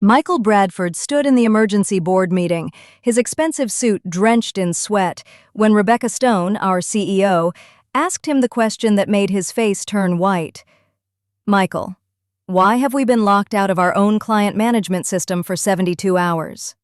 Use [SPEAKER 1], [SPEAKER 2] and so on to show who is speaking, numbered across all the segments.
[SPEAKER 1] Michael Bradford stood in the emergency board meeting, his expensive suit drenched in sweat, when Rebecca Stone, our CEO, asked him the question that made his face turn white. Michael, why have we been locked out of our own client management system for 72 hours?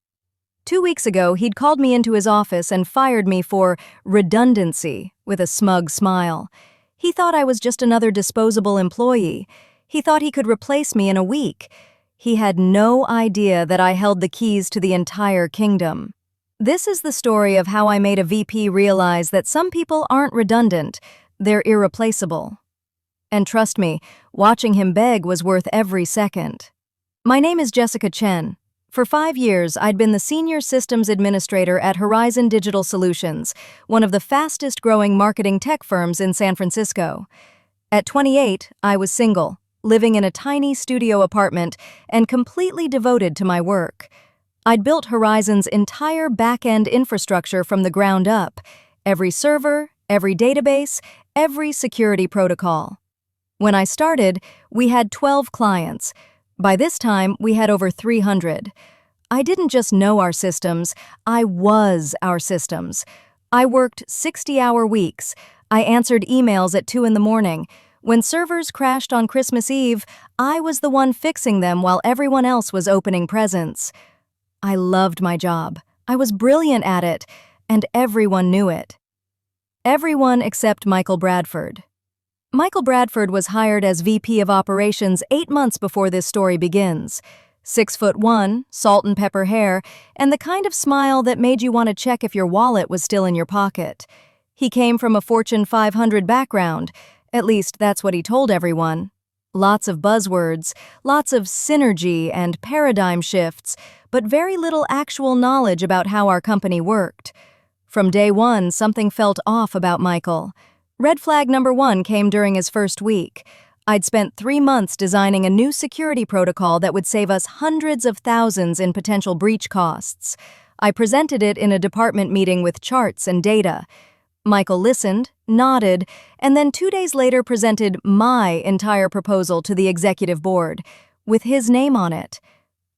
[SPEAKER 1] 2 weeks ago, he'd called me into his office and fired me for redundancy with a smug smile. He thought I was just another disposable employee. He thought he could replace me in a week. He had no idea that I held the keys to the entire kingdom. This is the story of how I made a VP realize that some people aren't redundant, they're irreplaceable. And trust me, watching him beg was worth every second. My name is Jessica Chen. For 5 years, I'd been the Senior Systems Administrator at Horizon Digital Solutions, one of the fastest-growing marketing tech firms in San Francisco. At 28, I was single, living in a tiny studio apartment and completely devoted to my work. I'd built Horizon's entire back-end infrastructure from the ground up, every server, every database, every security protocol. When I started, we had 12 clients. By this time, we had over 300. I didn't just know our systems, I was our systems. I worked 60-hour weeks. I answered emails at 2 in the morning. When servers crashed on Christmas Eve, I was the one fixing them while everyone else was opening presents. I loved my job. I was brilliant at it, and everyone knew it. Everyone except Michael Bradford. Michael Bradford was hired as VP of Operations 8 months before this story begins. 6'1", salt and pepper hair, and the kind of smile that made you want to check if your wallet was still in your pocket. He came from a Fortune 500 background. At least that's what he told everyone. Lots of buzzwords, lots of synergy and paradigm shifts, but very little actual knowledge about how our company worked. From day one, something felt off about Michael. Red flag number 1 came during his first week. I'd spent 3 months designing a new security protocol that would save us hundreds of thousands in potential breach costs. I presented it in a department meeting with charts and data. Michael listened, nodded, and then 2 days later presented my entire proposal to the executive board, with his name on it.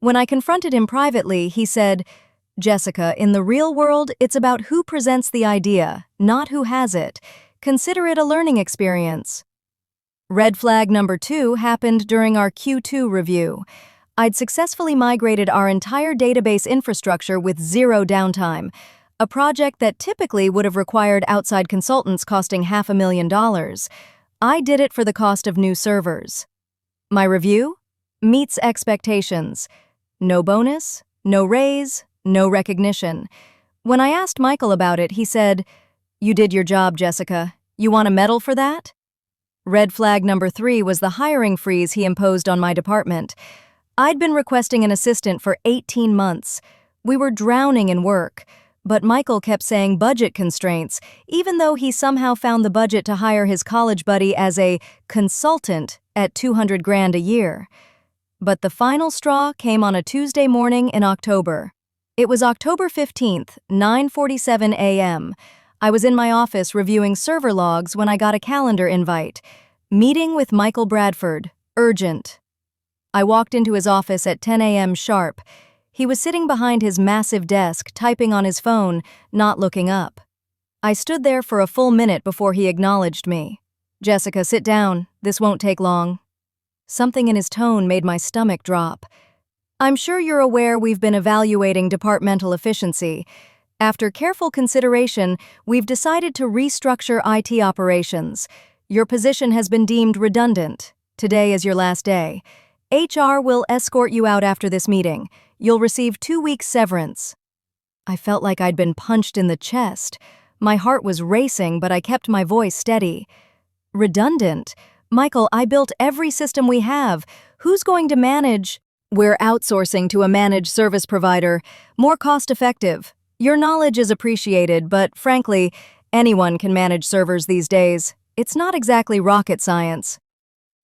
[SPEAKER 1] When I confronted him privately, he said, "Jessica, in the real world, it's about who presents the idea, not who has it. Consider it a learning experience." Red flag number 2 happened during our Q2 review. I'd successfully migrated our entire database infrastructure with 0 downtime, a project that typically would have required outside consultants costing $500,000. I did it for the cost of new servers. My review? Meets expectations. No bonus, no raise, no recognition. When I asked Michael about it, he said, "You did your job, Jessica. You want a medal for that?" Red flag number 3 was the hiring freeze he imposed on my department. I'd been requesting an assistant for 18 months. We were drowning in work. But Michael kept saying budget constraints, even though he somehow found the budget to hire his college buddy as a consultant at $200,000 a year. But the final straw came on a Tuesday morning in October. It was October 15th, 9:47 a.m. I was in my office reviewing server logs when I got a calendar invite. Meeting with Michael Bradford. Urgent. I walked into his office at 10 a.m. sharp. He was sitting behind his massive desk, typing on his phone, not looking up. I stood there for a full minute before he acknowledged me. "Jessica, sit down. This won't take long." Something in his tone made my stomach drop. "I'm sure you're aware we've been evaluating departmental efficiency. After careful consideration, we've decided to restructure IT operations. Your position has been deemed redundant. Today is your last day. HR will escort you out after this meeting. You'll receive 2 weeks severance." I felt like I'd been punched in the chest. My heart was racing, but I kept my voice steady. "Redundant? Michael, I built every system we have. Who's going to manage?" "We're outsourcing to a managed service provider. More cost-effective. Your knowledge is appreciated, but frankly, anyone can manage servers these days. It's not exactly rocket science."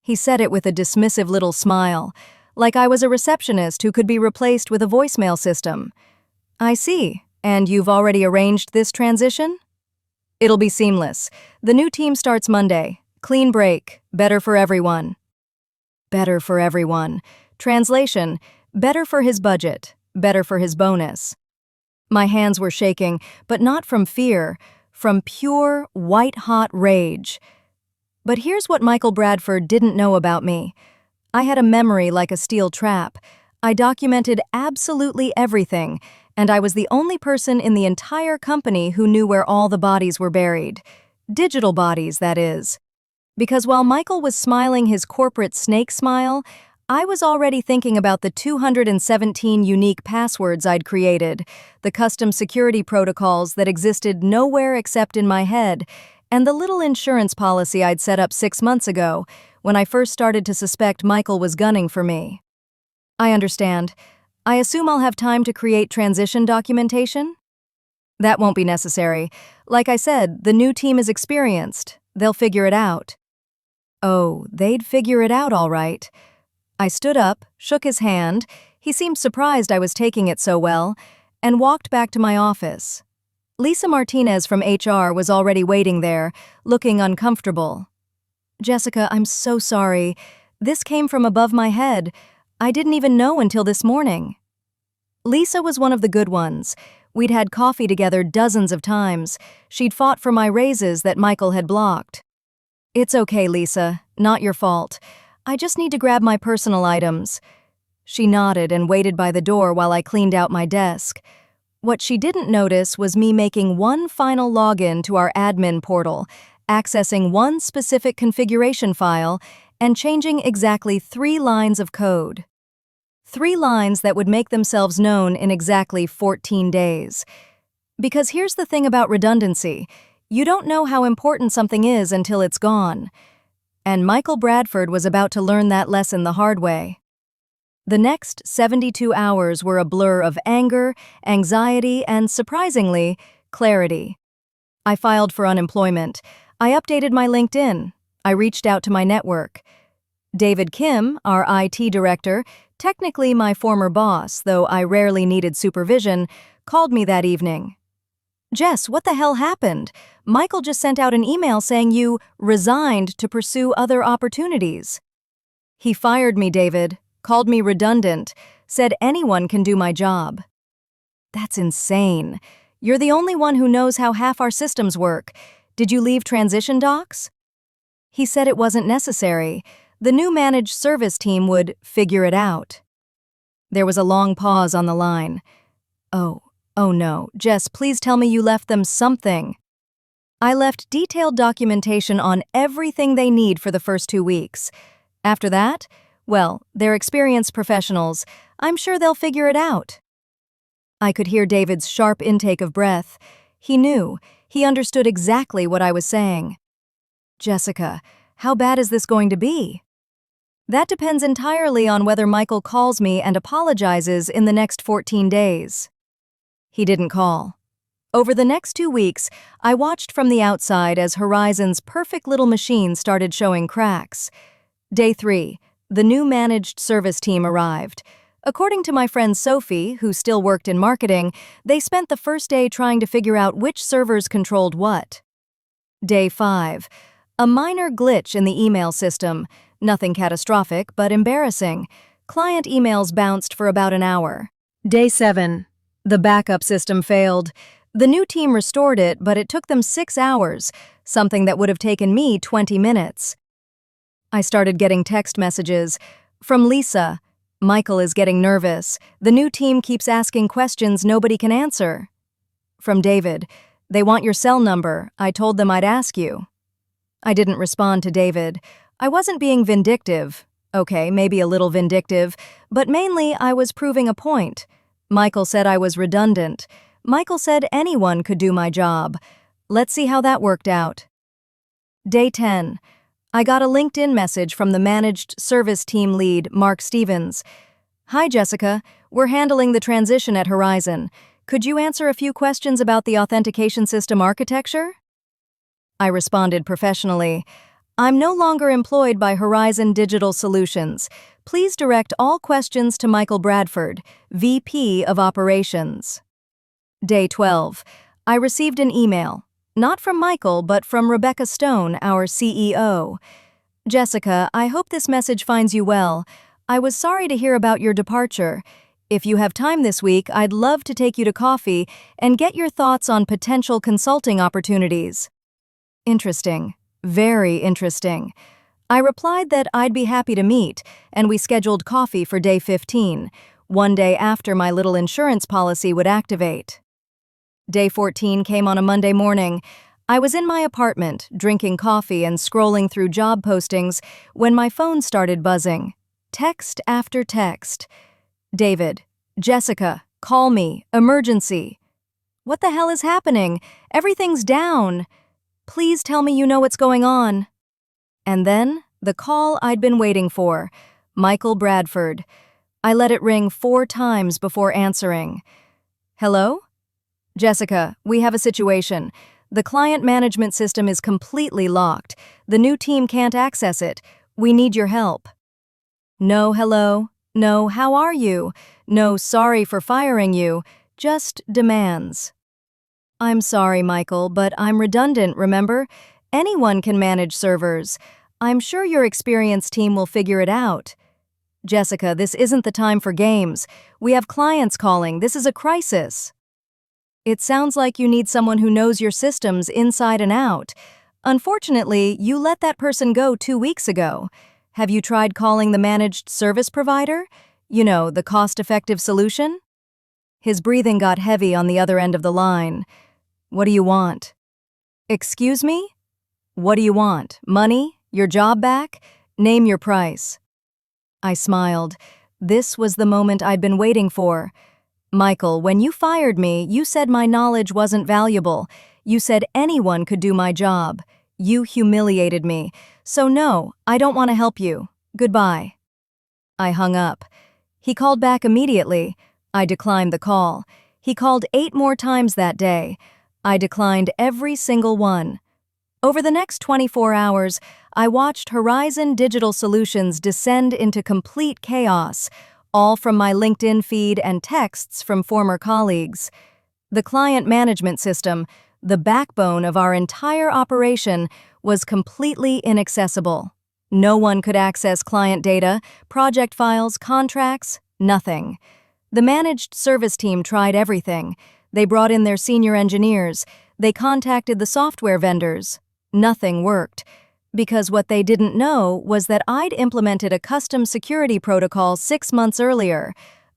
[SPEAKER 1] He said it with a dismissive little smile, like I was a receptionist who could be replaced with a voicemail system. "I see. And you've already arranged this transition?" "It'll be seamless. The new team starts Monday. Clean break. Better for everyone." Better for everyone. Translation: Better for his budget, better for his bonus. My hands were shaking, but not from fear, from pure, white-hot rage. But here's what Michael Bradford didn't know about me. I had a memory like a steel trap. I documented absolutely everything, and I was the only person in the entire company who knew where all the bodies were buried. Digital bodies, that is. Because while Michael was smiling his corporate snake smile, I was already thinking about the 217 unique passwords I'd created, the custom security protocols that existed nowhere except in my head, and the little insurance policy I'd set up 6 months ago, when I first started to suspect Michael was gunning for me. I understand. I assume I'll have time to create transition documentation? That won't be necessary. Like I said, the new team is experienced. They'll figure it out. Oh, they'd figure it out all right. I stood up, shook his hand, he seemed surprised I was taking it so well, and walked back to my office. Lisa Martinez from HR was already waiting there, looking uncomfortable. "Jessica, I'm so sorry. This came from above my head. I didn't even know until this morning." Lisa was one of the good ones. We'd had coffee together dozens of times. She'd fought for my raises that Michael had blocked. "It's okay, Lisa. Not your fault. I just need to grab my personal items." She nodded and waited by the door while I cleaned out my desk. What she didn't notice was me making one final login to our admin portal, accessing one specific configuration file, and changing exactly 3 lines of code. 3 lines that would make themselves known in exactly 14 days. Because here's the thing about redundancy. You don't know how important something is until it's gone. And Michael Bradford was about to learn that lesson the hard way. The next 72 hours were a blur of anger, anxiety, and, surprisingly, clarity. I filed for unemployment. I updated my LinkedIn. I reached out to my network. David Kim, our IT director, technically my former boss, though I rarely needed supervision, called me that evening. "Jess, what the hell happened? Michael just sent out an email saying you resigned to pursue other opportunities." "He fired me, David, called me redundant, said anyone can do my job." "That's insane. You're the only one who knows how half our systems work. Did you leave transition docs?" "He said it wasn't necessary. The new managed service team would figure it out." There was a long pause on the line. Oh no, Jess, please tell me you left them something." "I left detailed documentation on everything they need for the first 2 weeks. After that, well, they're experienced professionals. I'm sure they'll figure it out." I could hear David's sharp intake of breath. He knew. He understood exactly what I was saying. "Jessica, how bad is this going to be?" "That depends entirely on whether Michael calls me and apologizes in the next 14 days. He didn't call. Over the next 2 weeks, I watched from the outside as Horizon's perfect little machine started showing cracks. Day 3, the new managed service team arrived. According to my friend Sophie, who still worked in marketing, they spent the first day trying to figure out which servers controlled what. Day 5, a minor glitch in the email system. Nothing catastrophic, but embarrassing. Client emails bounced for about an hour. Day 7. The backup system failed. The new team restored it, but it took them 6 hours, something that would have taken me 20 minutes. I started getting text messages. From Lisa, "Michael is getting nervous. The new team keeps asking questions nobody can answer." From David, "They want your cell number. I told them I'd ask you." I didn't respond to David. I wasn't being vindictive. Okay, maybe a little vindictive, but mainly I was proving a point. Michael said I was redundant. Michael said anyone could do my job. Let's see how that worked out. Day 10. I got a LinkedIn message from the managed service team lead, Mark Stevens. "Hi, Jessica. We're handling the transition at Horizon. Could you answer a few questions about the authentication system architecture?" I responded professionally. "I'm no longer employed by Horizon Digital Solutions. Please direct all questions to Michael Bradford, VP of Operations." Day 12. I received an email, not from Michael, but from Rebecca Stone, our CEO. "Jessica, I hope this message finds you well. I was sorry to hear about your departure. If you have time this week, I'd love to take you to coffee and get your thoughts on potential consulting opportunities." Interesting. Very interesting. I replied that I'd be happy to meet, and we scheduled coffee for day 15, one day after my little insurance policy would activate. Day 14 came on a Monday morning. I was in my apartment, drinking coffee and scrolling through job postings when my phone started buzzing. Text after text. "David, Jessica, call me, emergency." "What the hell is happening? Everything's down. Please tell me you know what's going on." And then, the call I'd been waiting for, Michael Bradford. I let it ring 4 times before answering. "Hello? Jessica, we have a situation. The client management system is completely locked. The new team can't access it. We need your help." No hello, no how are you, no sorry for firing you, just demands. "I'm sorry, Michael, but I'm redundant, remember? Anyone can manage servers. I'm sure your experienced team will figure it out." "Jessica, this isn't the time for games. We have clients calling. This is a crisis." "It sounds like you need someone who knows your systems inside and out. Unfortunately, you let that person go 2 weeks ago. Have you tried calling the managed service provider? You know, the cost-effective solution?" His breathing got heavy on the other end of the line. "What do you want?" "Excuse me? What do you want? Money? Your job back? Name your price." I smiled. This was the moment I'd been waiting for. "Michael, when you fired me, you said my knowledge wasn't valuable. You said anyone could do my job. You humiliated me. So no, I don't want to help you. Goodbye." I hung up. He called back immediately. I declined the call. He called 8 more times that day. I declined every single one. Over the next 24 hours, I watched Horizon Digital Solutions descend into complete chaos, all from my LinkedIn feed and texts from former colleagues. The client management system, the backbone of our entire operation, was completely inaccessible. No one could access client data, project files, contracts, nothing. The managed service team tried everything. They brought in their senior engineers. They contacted the software vendors. Nothing worked. Because what they didn't know was that I'd implemented a custom security protocol 6 months earlier.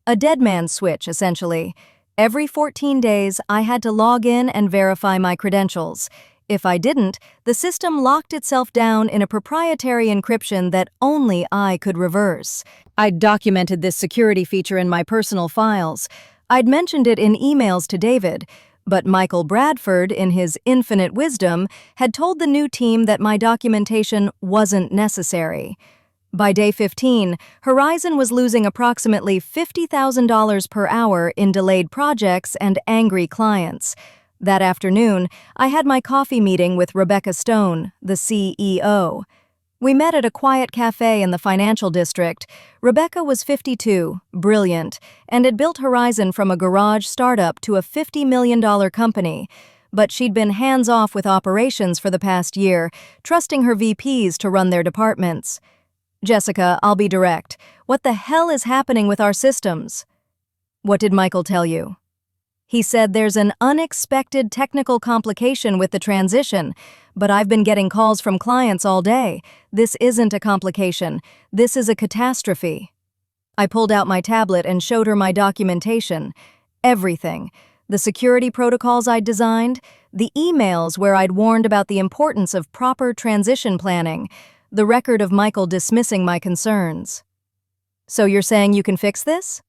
[SPEAKER 1] A dead man's switch, essentially. Every 14 days, I had to log in and verify my credentials. If I didn't, the system locked itself down in a proprietary encryption that only I could reverse. I'd documented this security feature in my personal files. I'd mentioned it in emails to David, but Michael Bradford, in his infinite wisdom, had told the new team that my documentation wasn't necessary. By day 15, Horizon was losing approximately $50,000 per hour in delayed projects and angry clients. That afternoon, I had my coffee meeting with Rebecca Stone, the CEO. We met at a quiet cafe in the financial district. Rebecca was 52, brilliant, and had built Horizon from a garage startup to a $50 million company. But she'd been hands-off with operations for the past year, trusting her VPs to run their departments. "Jessica, I'll be direct. What the hell is happening with our systems?" "What did Michael tell you?" "He said there's an unexpected technical complication with the transition, but I've been getting calls from clients all day. This isn't a complication. This is a catastrophe." I pulled out my tablet and showed her my documentation. Everything. The security protocols I'd designed, the emails where I'd warned about the importance of proper transition planning, the record of Michael dismissing my concerns. "So you're saying you can fix this?"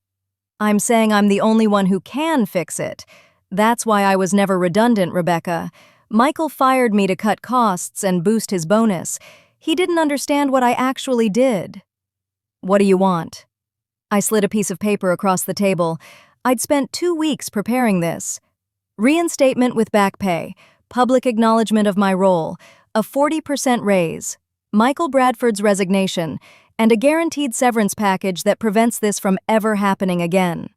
[SPEAKER 1] "I'm saying I'm the only one who can fix it. That's why I was never redundant, Rebecca. Michael fired me to cut costs and boost his bonus. He didn't understand what I actually did." "What do you want?" I slid a piece of paper across the table. I'd spent 2 weeks preparing this. Reinstatement with back pay, public acknowledgement of my role, a 40% raise, Michael Bradford's resignation, and a guaranteed severance package that prevents this from ever happening again.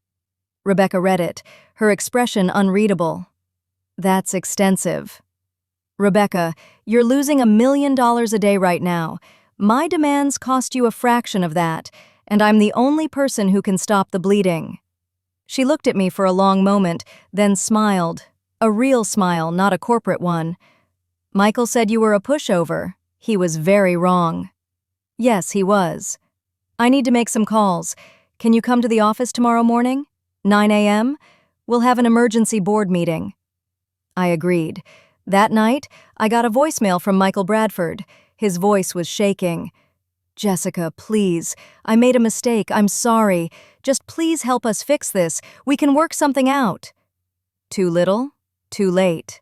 [SPEAKER 1] Rebecca read it, her expression unreadable. "That's extensive." "Rebecca, you're losing $1 million a day right now. My demands cost you a fraction of that, and I'm the only person who can stop the bleeding." She looked at me for a long moment, then smiled. A real smile, not a corporate one. "Michael said you were a pushover. He was very wrong." Yes, he was. "I need to make some calls. Can you come to the office tomorrow morning? 9 a.m.? We'll have an emergency board meeting." I agreed. That night, I got a voicemail from Michael Bradford. His voice was shaking. "Jessica, please. I made a mistake. I'm sorry. Just please help us fix this. We can work something out." Too little, too late.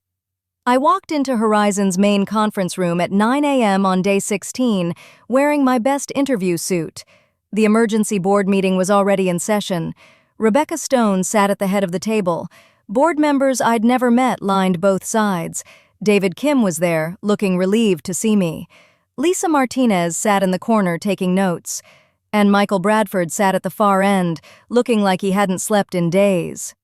[SPEAKER 1] I walked into Horizon's main conference room at 9 a.m. on day 16, wearing my best interview suit. The emergency board meeting was already in session. Rebecca Stone sat at the head of the table. Board members I'd never met lined both sides. David Kim was there, looking relieved to see me. Lisa Martinez sat in the corner taking notes. And Michael Bradford sat at the far end, looking like he hadn't slept in days.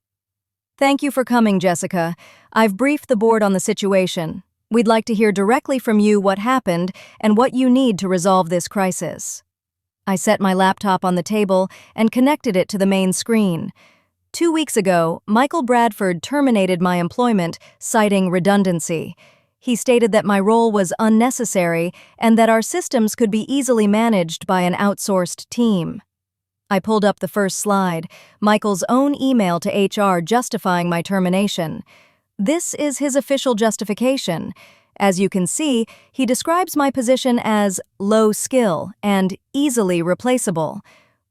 [SPEAKER 1] "Thank you for coming, Jessica. I've briefed the board on the situation. We'd like to hear directly from you what happened and what you need to resolve this crisis." I set my laptop on the table and connected it to the main screen. 2 weeks ago, Michael Bradford terminated my employment, citing redundancy. He stated that my role was unnecessary and that our systems could be easily managed by an outsourced team. I pulled up the first slide, Michael's own email to HR justifying my termination. This is his official justification. As you can see, he describes my position as low skill and easily replaceable.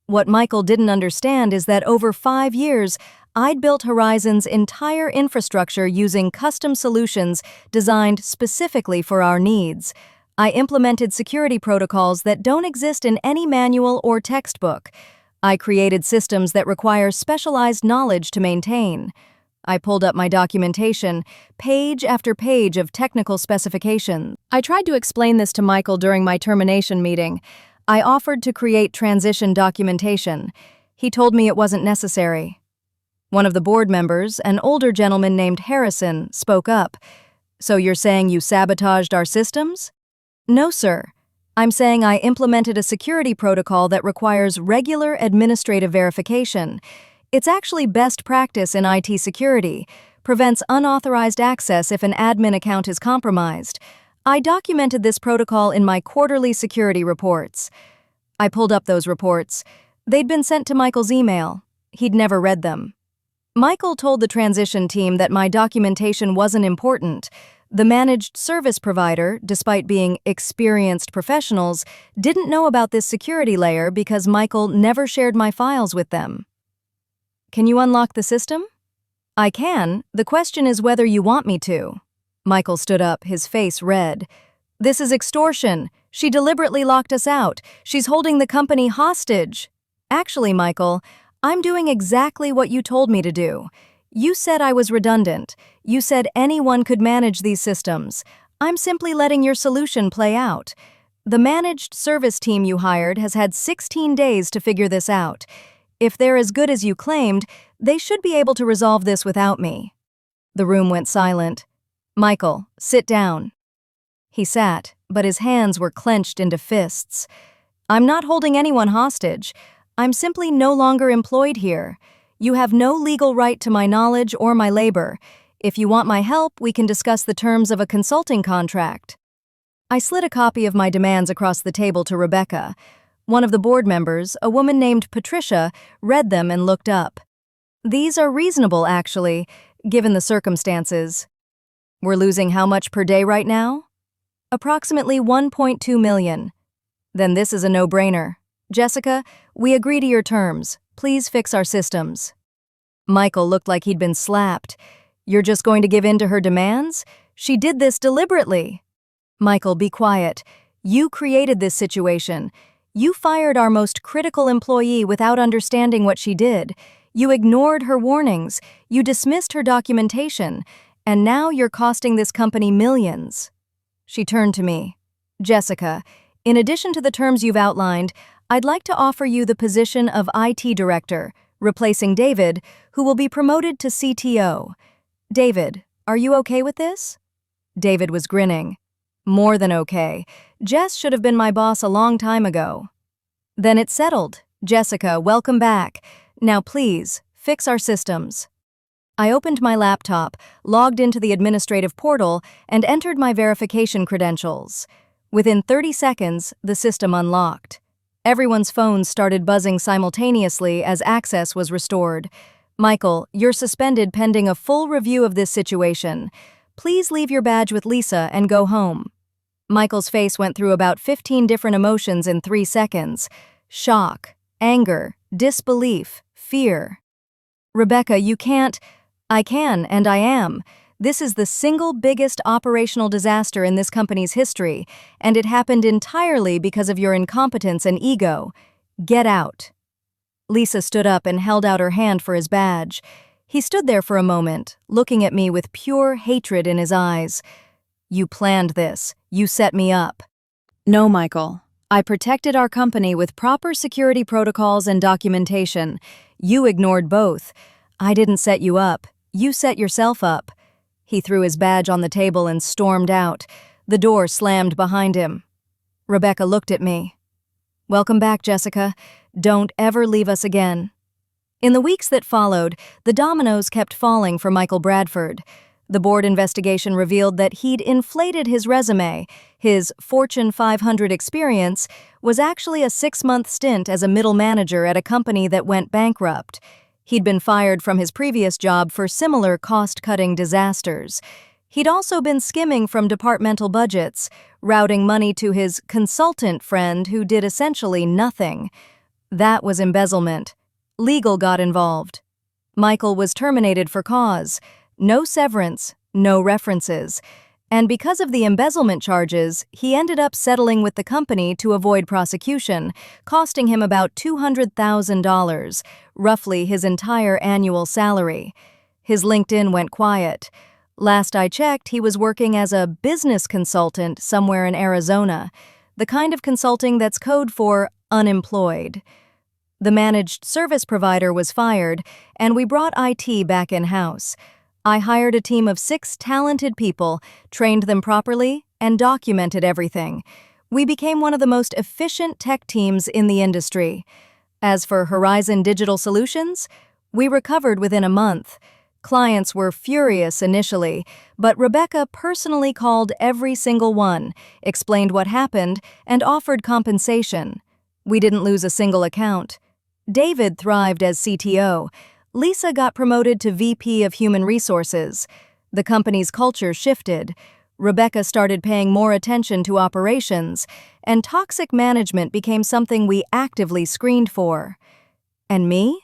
[SPEAKER 1] What Michael didn't understand is that over 5 years, I'd built Horizon's entire infrastructure using custom solutions designed specifically for our needs. I implemented security protocols that don't exist in any manual or textbook. I created systems that require specialized knowledge to maintain. I pulled up my documentation, page after page of technical specifications. I tried to explain this to Michael during my termination meeting. I offered to create transition documentation. He told me it wasn't necessary. One of the board members, an older gentleman named Harrison, spoke up. "So you're saying you sabotaged our systems?" "No, sir. I'm saying I implemented a security protocol that requires regular administrative verification. It's actually best practice in IT security, prevents unauthorized access if an admin account is compromised. I documented this protocol in my quarterly security reports." I pulled up those reports. They'd been sent to Michael's email. He'd never read them. Michael told the transition team that my documentation wasn't important. The managed service provider, despite being experienced professionals, didn't know about this security layer because Michael never shared my files with them. "Can you unlock the system?" "I can. The question is whether you want me to." Michael stood up, his face red. "This is extortion. She deliberately locked us out. She's holding the company hostage." "Actually, Michael, I'm doing exactly what you told me to do. You said I was redundant. You said anyone could manage these systems. I'm simply letting your solution play out. The managed service team you hired has had 16 days to figure this out. If they're as good as you claimed, they should be able to resolve this without me." The room went silent. "Michael, sit down." He sat, but his hands were clenched into fists. "I'm not holding anyone hostage. I'm simply no longer employed here. You have no legal right to my knowledge or my labor. If you want my help, we can discuss the terms of a consulting contract." I slid a copy of my demands across the table to Rebecca. One of the board members, a woman named Patricia, read them and looked up. "These are reasonable, actually, given the circumstances." "We're losing how much per day right now?" "Approximately 1.2 million. "Then this is a no-brainer. Jessica, we agree to your terms. Please fix our systems." Michael looked like he'd been slapped. "You're just going to give in to her demands? She did this deliberately." "Michael, be quiet. You created this situation. You fired our most critical employee without understanding what she did. You ignored her warnings. You dismissed her documentation. And now you're costing this company millions." She turned to me. "Jessica, in addition to the terms you've outlined, I'd like to offer you the position of IT director, replacing David, who will be promoted to CTO. David, are you okay with this?" David was grinning. "More than okay. Jess should have been my boss a long time ago." "Then it's settled. Jessica, welcome back. Now please, fix our systems. I opened my laptop, logged into the administrative portal, and entered my verification credentials. Within 30 seconds, the system unlocked. Everyone's phones started buzzing simultaneously as access was restored. Michael, you're suspended pending a full review of this situation. Please leave your badge with Lisa and go home. Michael's face went through about 15 different emotions in 3 seconds. Shock, anger, disbelief, fear. Rebecca, you can't. I can, and I am. This is the single biggest operational disaster in this company's history, and it happened entirely because of your incompetence and ego. Get out. Lisa stood up and held out her hand for his badge. He stood there for a moment, looking at me with pure hatred in his eyes. You planned this. You set me up. No, Michael. I protected our company with proper security protocols and documentation. You ignored both. I didn't set you up. You set yourself up. He threw his badge on the table and stormed out. The door slammed behind him. Rebecca looked at me. Welcome back, Jessica. Don't ever leave us again. In the weeks that followed, the dominoes kept falling for Michael Bradford. The board investigation revealed that he'd inflated his resume. His Fortune 500 experience was actually a 6-month stint as a middle manager at a company that went bankrupt. He'd been fired from his previous job for similar cost-cutting disasters. He'd also been skimming from departmental budgets, routing money to his consultant friend who did essentially nothing. That was embezzlement. Legal got involved. Michael was terminated for cause. No severance, no references. And because of the embezzlement charges, he ended up settling with the company to avoid prosecution, costing him about $200,000, roughly his entire annual salary. His LinkedIn went quiet. Last I checked, he was working as a business consultant somewhere in Arizona, the kind of consulting that's code for unemployed. The managed service provider was fired, and we brought IT back in-house. I hired a team of 6 talented people, trained them properly, and documented everything. We became one of the most efficient tech teams in the industry. As for Horizon Digital Solutions, we recovered within a month. Clients were furious initially, but Rebecca personally called every single one, explained what happened, and offered compensation. We didn't lose a single account. David thrived as CTO. Lisa got promoted to VP of Human Resources. The company's culture shifted. Rebecca started paying more attention to operations, and toxic management became something we actively screened for. And me?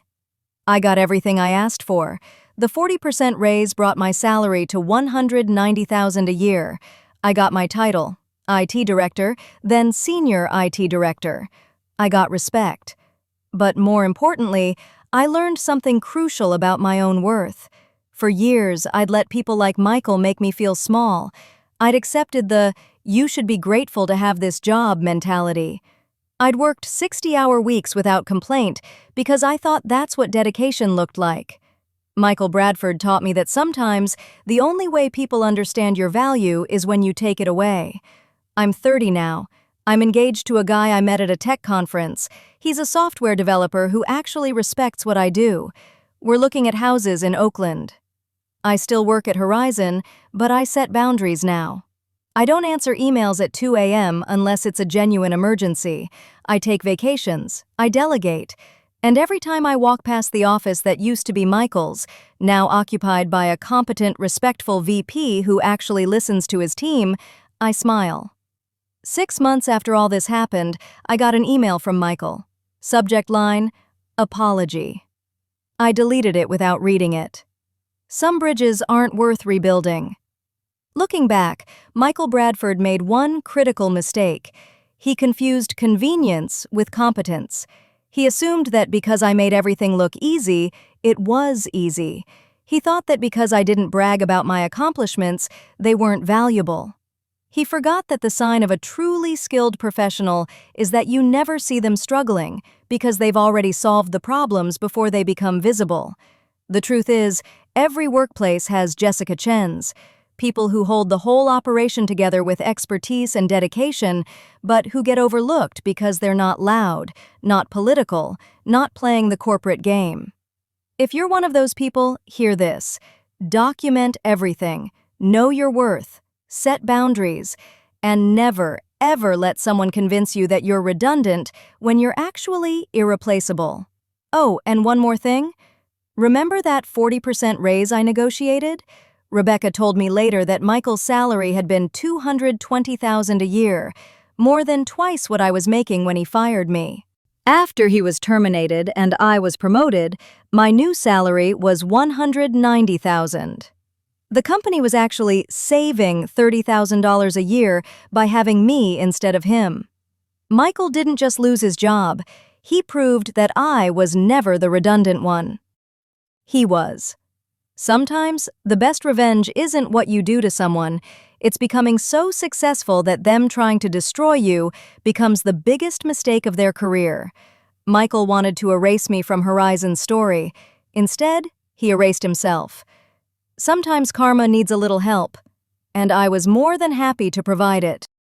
[SPEAKER 1] I got everything I asked for. The 40% raise brought my salary to $190,000 a year. I got my title, IT Director, then Senior IT Director. I got respect. But more importantly, I learned something crucial about my own worth. For years, I'd let people like Michael make me feel small. I'd accepted the "you should be grateful to have this job" mentality. I'd worked 60-hour weeks without complaint because I thought that's what dedication looked like. Michael Bradford taught me that sometimes the only way people understand your value is when you take it away. I'm 30 now. I'm engaged to a guy I met at a tech conference. He's a software developer who actually respects what I do. We're looking at houses in Oakland. I still work at Horizon, but I set boundaries now. I don't answer emails at 2 a.m. unless it's a genuine emergency. I take vacations. I delegate. And every time I walk past the office that used to be Michael's, now occupied by a competent, respectful VP who actually listens to his team, I smile. 6 months after all this happened, I got an email from Michael. Subject line, apology. I deleted it without reading it. Some bridges aren't worth rebuilding. Looking back, Michael Bradford made one critical mistake. He confused convenience with competence. He assumed that because I made everything look easy, it was easy. He thought that because I didn't brag about my accomplishments, they weren't valuable. He forgot that the sign of a truly skilled professional is that you never see them struggling because they've already solved the problems before they become visible. The truth is, every workplace has Jessica Chens. People who hold the whole operation together with expertise and dedication, but who get overlooked because they're not loud, not political, not playing the corporate game. If you're one of those people, hear this. Document everything, know your worth, set boundaries, and never, ever let someone convince you that you're redundant when you're actually irreplaceable. Oh, and one more thing. Remember that 40% raise I negotiated? Rebecca told me later that Michael's salary had been $220,000 a year, more than twice what I was making when he fired me. After he was terminated and I was promoted, my new salary was $190,000. The company was actually saving $30,000 a year by having me instead of him. Michael didn't just lose his job, he proved that I was never the redundant one. He was. Sometimes, the best revenge isn't what you do to someone, it's becoming so successful that them trying to destroy you becomes the biggest mistake of their career. Michael wanted to erase me from Horizon's story. Instead, he erased himself. Sometimes karma needs a little help, and I was more than happy to provide it.